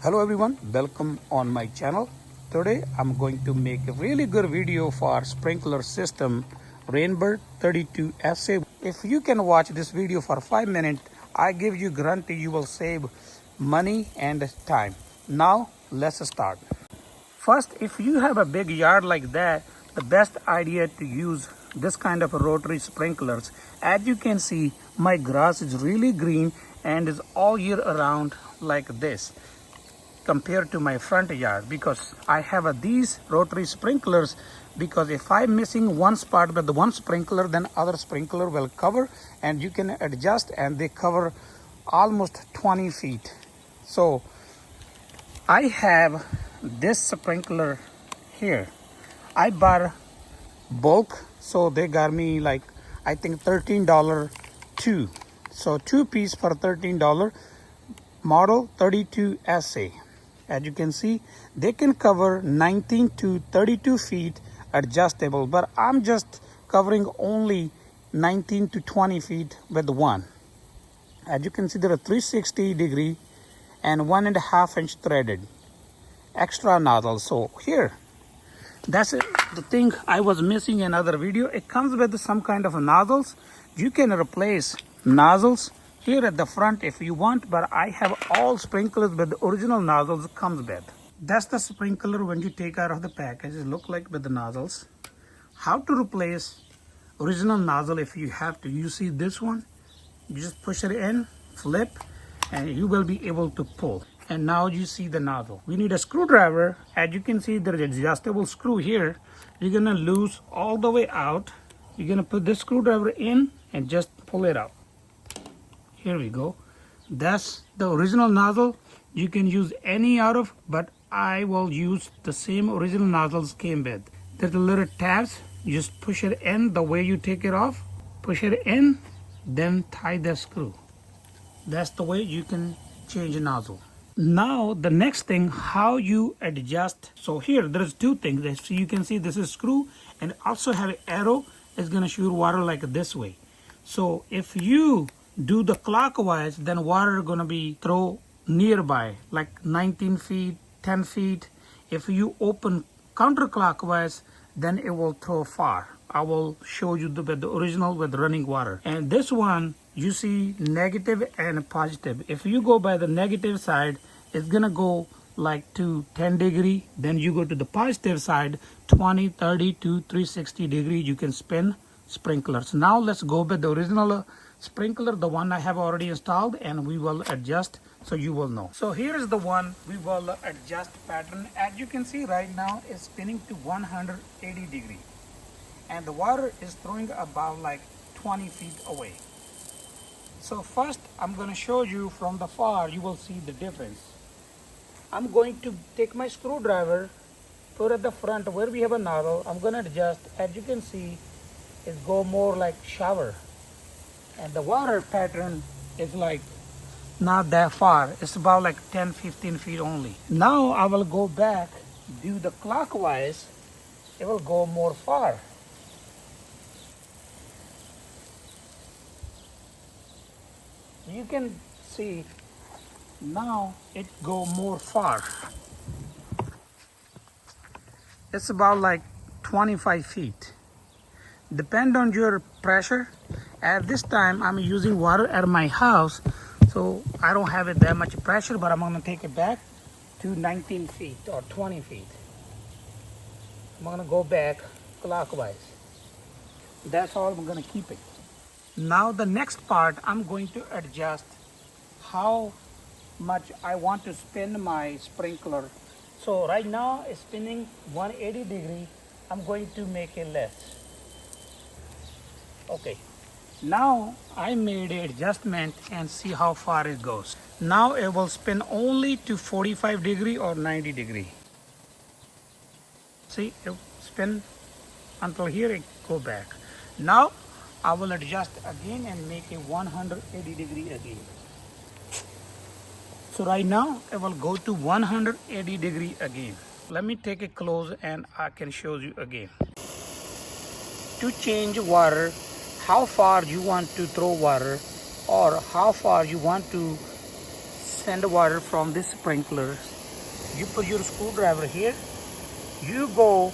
Hello everyone, welcome on my channel. Today I'm going to make a really good video for sprinkler system Rainbird 32 SA. If you can watch this video for 5 minutes, I give you guarantee you will save money and time. Now let's start. First, if you have a big yard like that, the best idea to use this kind of rotary sprinklers. As you can see, my grass is really green and is all year around like this compared to my front yard, because I have these rotary sprinklers, because if I'm missing one spot with the one sprinkler, then other sprinkler will cover and you can adjust, and they cover almost 20 feet. So I have this sprinkler here. I bought bulk, so they got me like I think $13 two. So 2 piece for $13, model 32 SA. As you can see, they can cover 19 to 32 feet adjustable, but I'm just covering only 19 to 20 feet with one. As you can see, there are 360 degree and 1.5 inch threaded extra nozzle. So here, that's it. The thing I was missing in another video, it comes with some kind of nozzles. You can replace nozzles here at the front if you want, but I have all sprinklers with the original nozzles comes with. That's the sprinkler when you take out of the package. It look like with the nozzles. How to replace original nozzle if you have to. You see this one, you just push it in, flip, and you will be able to pull. And now you see the nozzle. We need a screwdriver. As you can see, there's an adjustable screw here. You're gonna loose all the way out. You're gonna put this screwdriver in and just pull it out. Here we go. That's the original nozzle. You can use any out of, but I will use the same original nozzles came with. There's a little tabs. You just push it in the way you take it off. Push it in, then tie the screw. That's the way you can change a nozzle. Now the next thing, how you adjust. So here there's two things. So you can see this is screw, and also have an arrow. It's gonna shoot water like this way. So if you do the clockwise, then water gonna be throw nearby, like 19 feet, 10 feet. If you open counterclockwise, then it will throw far. I will show you the original with running water. And this one, you see negative and positive. If you go by the negative side, it's gonna go like to 10 degree. Then you go to the positive side, 20, 30 to 360 degree. You can spin sprinklers. Now let's go with the original sprinkler, the one I have already installed, and we will adjust so you will know. So here is the one we will adjust pattern. As you can see right now, it's spinning to 180 degree, and the water is throwing about like 20 feet away. So first I'm going to show you from the far, you will see the difference. I'm going to take my screwdriver, put at the front where we have a nozzle. I'm going to adjust. As you can see, it go more like shower, and the water pattern is like not that far. It's about like 10-15 feet only. Now I will go back, do the clockwise. It will go more far. You can see now it go more far. It's about like 25 feet. Depend on your pressure. At this time I'm using water at my house, so I don't have it that much pressure, but I'm gonna take it back to 19 feet or 20 feet. I'm gonna go back clockwise. That's all I'm gonna keep it. Now the next part, I'm going to adjust how much I want to spin my sprinkler. So right now it's spinning 180 degree. I'm going to make it less. Okay, now I made an adjustment and see how far it goes. Now it will spin only to 45 degree or 90 degree. See, it spin until here, it go back. Now I will adjust again and make it 180 degree again. So right now it will go to 180 degree again. Let me take it close and I can show you again. To change water, how far you want to throw water, or how far you want to send water from this sprinkler. You put your screwdriver here, you go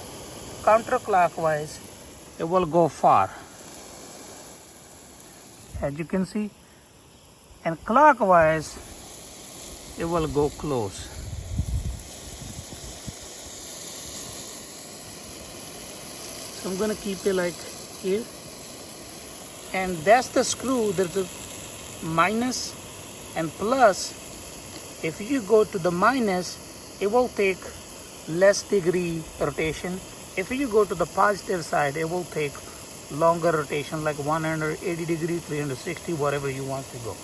counterclockwise, it will go far, as you can see, and clockwise it will go close. So I'm going to keep it like here, and that's the screw. There's a minus and plus. If you go to the minus, it will take less degree rotation. If you go to the positive side, it will take longer rotation, like 180 degrees, 360, whatever you want to go.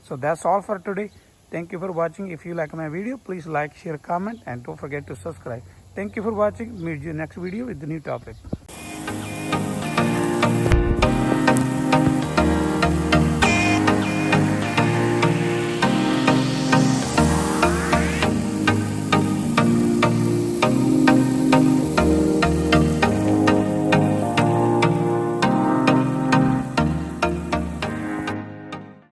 So that's all for today. Thank you for watching. If you like my video, please like, share, comment, and don't forget to subscribe. Thank you for watching. Meet you next video with the new topic.